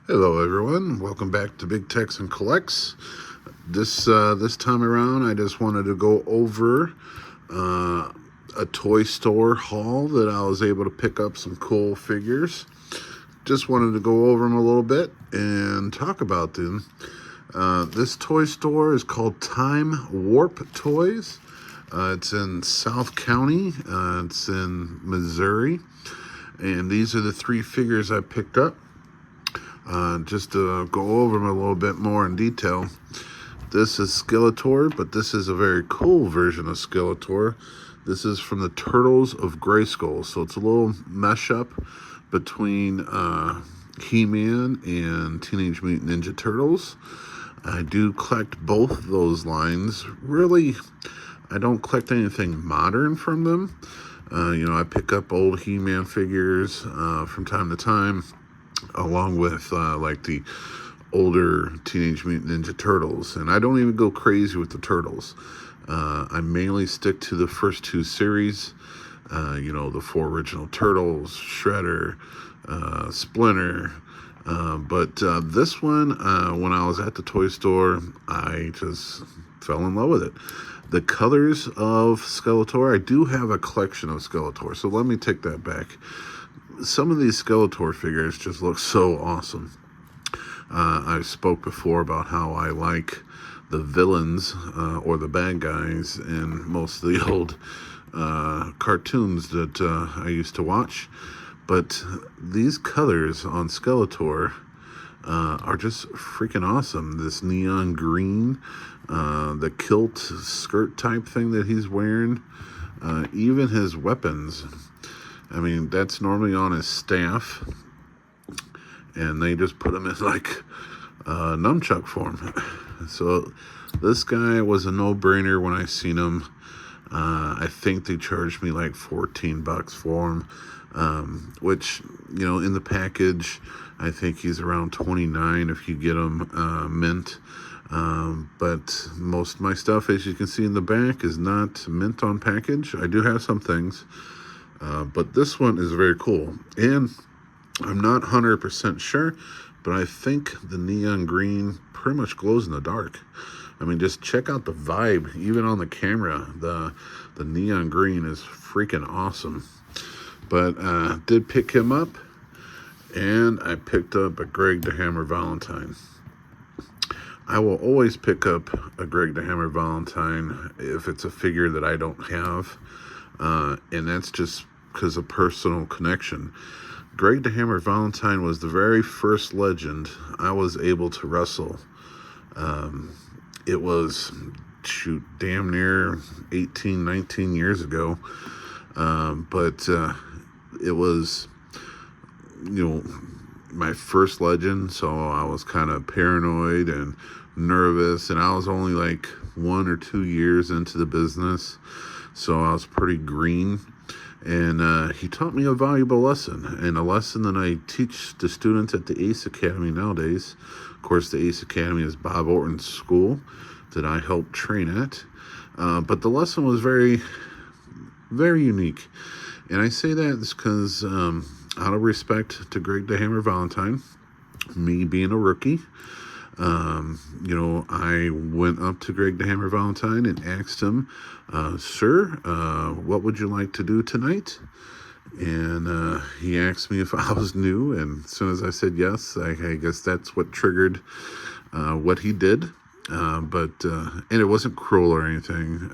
Hello, everyone. Welcome back to Big Texan Collects. This time around, I just wanted to go over a toy store haul that I was able to pick up some cool figures. Just wanted to go over them a little bit and talk about them. This toy store is called Time Warp Toys. It's in South County. It's in Missouri. And these are the three figures I picked up. Just to go over them a little bit more in detail. This is Skeletor, but this is a very cool version of Skeletor. This is from the Turtles of Grayskull, so it's a little mesh up between He-Man and Teenage Mutant Ninja Turtles. I do collect both those lines. Really, I don't collect anything modern from them. I pick up old He-Man figures from time to time, along with like the older Teenage Mutant Ninja Turtles. And I don't even go crazy with the Turtles. I mainly stick to the first two series. The four original Turtles, Shredder, Splinter. But this one, when I was at the toy store, I just fell in love with it. The colors of Skeletor, I do have a collection of Skeletor, so let me take that back. Some of these Skeletor figures just look so awesome. I spoke before about how I like the villains or the bad guys in most of the old cartoons that I used to watch. But these colors on Skeletor are just freaking awesome. This neon green, the kilt skirt type thing that he's wearing, even his weapons. I mean, that's normally on his staff, and they just put him in like nunchuck form. So this guy was a no-brainer when I seen him. I think they charged me like $14 for him, which, in the package, I think he's around $29 if you get him mint. But most of my stuff, as you can see in the back, is not mint on package. I do have some things. But this one is very cool. And I'm not 100% sure, but I think the neon green pretty much glows in the dark. I mean, just check out the vibe. Even on the camera, the neon green is freaking awesome. But did pick him up, and I picked up a Greg the Hammer Valentine. I will always pick up a Greg the Hammer Valentine if it's a figure that I don't have. And that's just because of personal connection. Greg the Hammer Valentine was the very first legend I was able to wrestle. It was, damn near 18, 19 years ago. But it was, my first legend, so I was kind of paranoid and nervous, and I was only like 1 or 2 years into the business, so I was pretty green. And he taught me a valuable lesson, and a lesson that I teach the students at the Ace Academy nowadays. Of course, the Ace Academy is Bob Orton's school that I help train at. But the lesson was very, very unique. And I say that because, out of respect to Greg the Hammer Valentine, me being a rookie, I went up to Greg the Hammer Valentine and asked him, sir, what would you like to do tonight? And he asked me if I was new, and as soon as I said yes, I guess that's what triggered what he did. And it wasn't cruel or anything,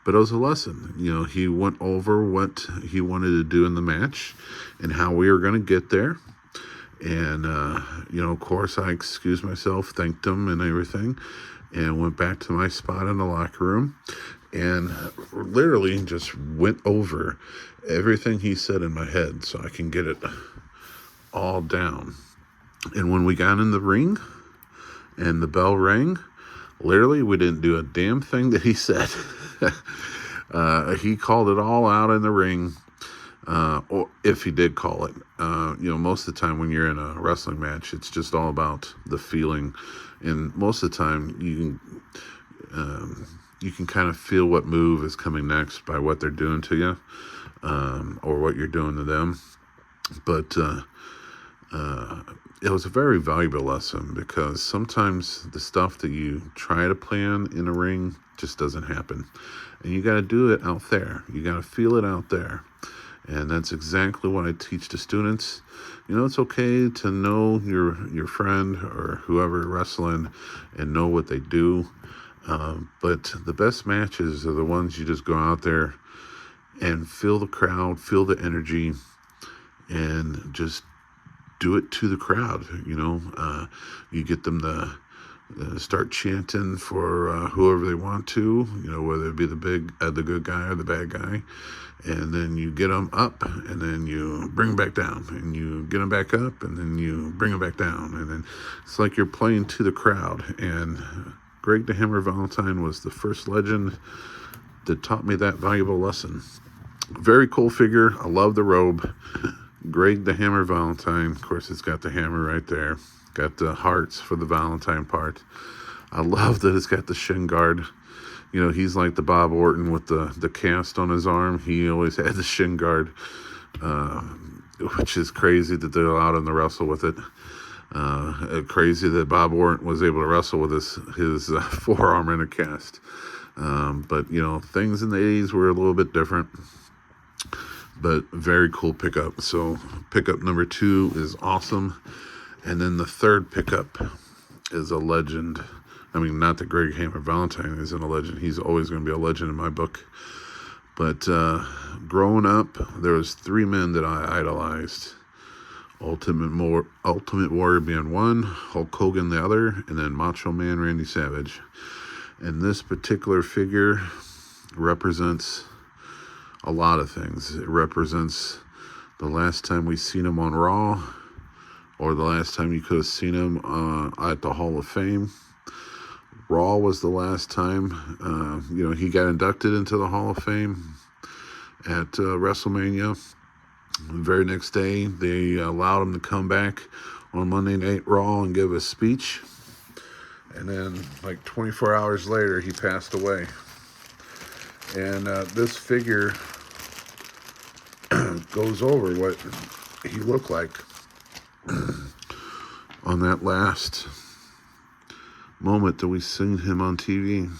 but it was a lesson. He went over what he wanted to do in the match and how we were going to get there. And, of course, I excused myself, thanked him and everything, and went back to my spot in the locker room and literally just went over everything he said in my head so I can get it all down. And when we got in the ring and the bell rang, literally we didn't do a damn thing that he said. He called it all out in the ring. Or if he did call it, most of the time when you're in a wrestling match, it's just all about the feeling, and most of the time you can kind of feel what move is coming next by what they're doing to you, or what you're doing to them. But it was a very valuable lesson, because sometimes the stuff that you try to plan in a ring just doesn't happen. And you got to do it out there. You got to feel it out there. And that's exactly what I teach to students. You know, it's okay to know your friend or whoever wrestling and know what they do. But the best matches are the ones you just go out there and feel the crowd, feel the energy, and just do it to the crowd. You know, you get them to start chanting for whoever they want to, you know, whether it be the good guy or the bad guy. And then you get them up, and then you bring them back down, and you get them back up, and then you bring them back down. And then it's like you're playing to the crowd. And Greg the Hammer Valentine was the first legend that taught me that valuable lesson. Very cool figure. I love the robe. Greg the Hammer Valentine. Of course, it's got the hammer right there. Got the hearts for the Valentine part. I love that it's got the shin guard. You know, he's like the Bob Orton with the cast on his arm. He always had the shin guard, which is crazy that they allowed him to wrestle with it. Crazy that Bob Orton was able to wrestle with his forearm in a cast. But, you know, things in the 80s were a little bit different. But very cool pickup. So pickup number 2 is awesome. And then the third pickup is a legend. I mean, not that Greg Hammer Valentine isn't a legend. He's always going to be a legend in my book. But growing up, there was 3 men that I idolized. Ultimate Warrior being one, Hulk Hogan the other, and then Macho Man Randy Savage. And this particular figure represents a lot of things. It represents the last time we seen him on Raw, or the last time you could have seen him at the Hall of Fame. Raw was the last time, you know, he got inducted into the Hall of Fame at WrestleMania. The very next day, they allowed him to come back on Monday Night Raw and give a speech. And then, like 24 hours later, he passed away. And this figure goes over what he looked like on that last moment that we seen him on TV.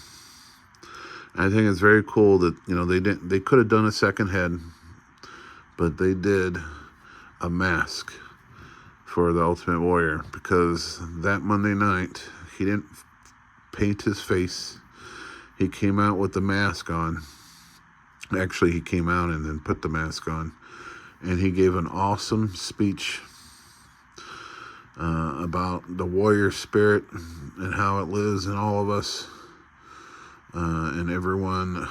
I think it's very cool that, you know, they could have done a second head, but they did a mask for the Ultimate Warrior, because that Monday night he didn't paint his face. He came out with the mask on. Actually, he came out and then put the mask on, and he gave an awesome speech about the warrior spirit and how it lives in all of us. And everyone,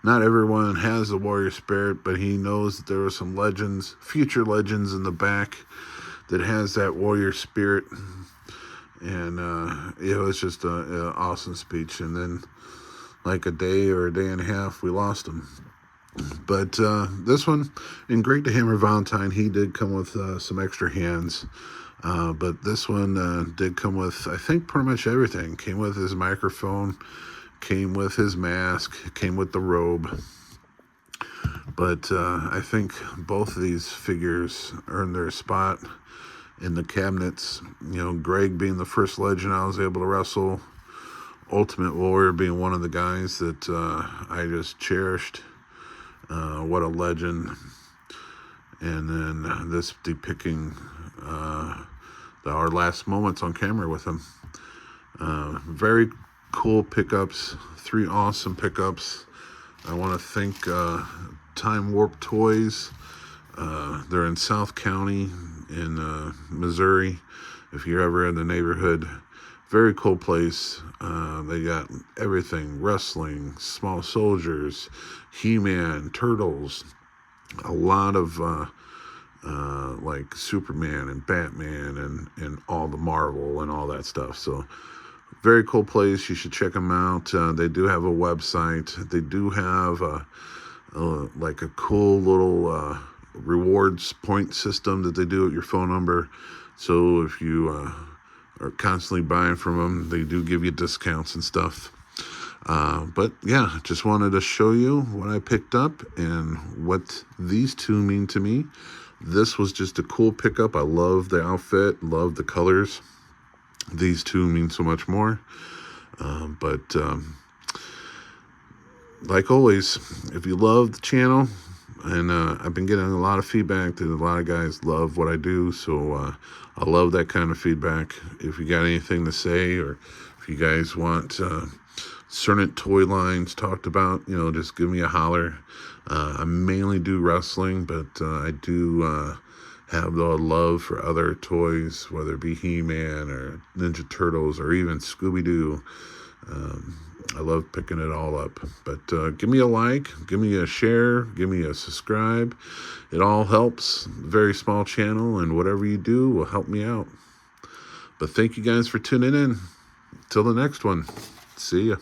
not everyone has the warrior spirit, but he knows that there are some legends, future legends in the back that has that warrior spirit. And it was just an awesome speech. And then like a day or a day and a half, we lost him. But this one, in Greg the Hammer Valentine, he did come with some extra hands. But this one did come with, I think, pretty much everything. Came with his microphone, came with his mask, came with the robe. But I think both of these figures earned their spot in the cabinets. You know, Greg being the first legend I was able to wrestle. Ultimate Warrior being one of the guys that I just cherished. What a legend. And then this depicting our last moments on camera with him. Very cool pickups. 3 awesome pickups. I want to thank Time Warp Toys. They're in South County in Missouri. If you're ever in the neighborhood, very cool place. They got everything: wrestling, small soldiers, He-Man, Turtles, a lot of like Superman and Batman and all the Marvel and all that stuff. So very cool place. You should check them out. They do have a website. They do have like a cool little rewards point system that they do at your phone number. So if you are constantly buying from them, they do give you discounts and stuff. But yeah, just wanted to show you what I picked up and what these 2 mean to me. This was just a cool pickup. I love the outfit, love the colors. These two mean so much more. But like always, if you love the channel, and I've been getting a lot of feedback that a lot of guys love what I do, so I love that kind of feedback. If you got anything to say, or if you guys want certain toy lines talked about, you know, just give me a holler. I mainly do wrestling, but I do have the love for other toys, whether it be He-Man or Ninja Turtles or even Scooby-Doo. I love picking it all up. But give me a like, give me a share, give me a subscribe. It all helps. Very small channel, and whatever you do will help me out. But thank you guys for tuning in. Till the next one. See ya.